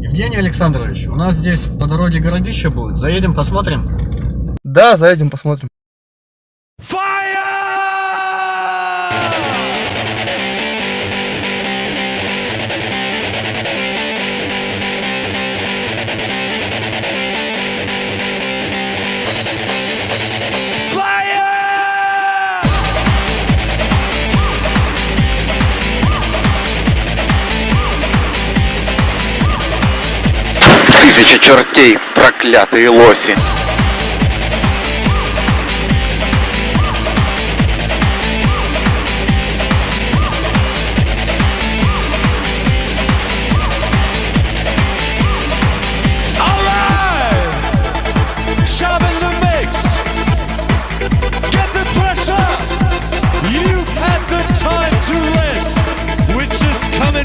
Евгений Александрович, у нас здесь по дороге городище будет. Заедем, посмотрим? Да, заедем, посмотрим. Тысяча чертей, проклятые лоси.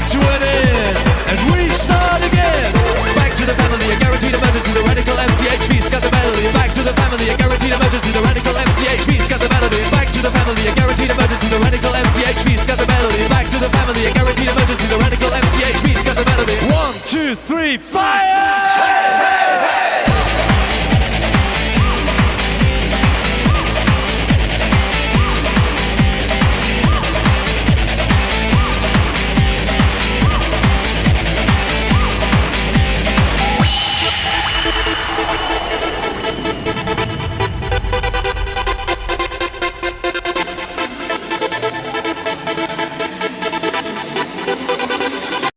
To an end, and we start again. Back to the family, a guaranteed emergency. The radical MCHV scat the melody. Back to the family, a guaranteed emergency. The radical MCHV scat the melody. Back to the family, a guaranteed emergency. The radical MCHV scat the melody. Back to the family, a guaranteed emergency. The radical MCHV scat the melody. 1, 2, 3, fire! Hey, hey, hey!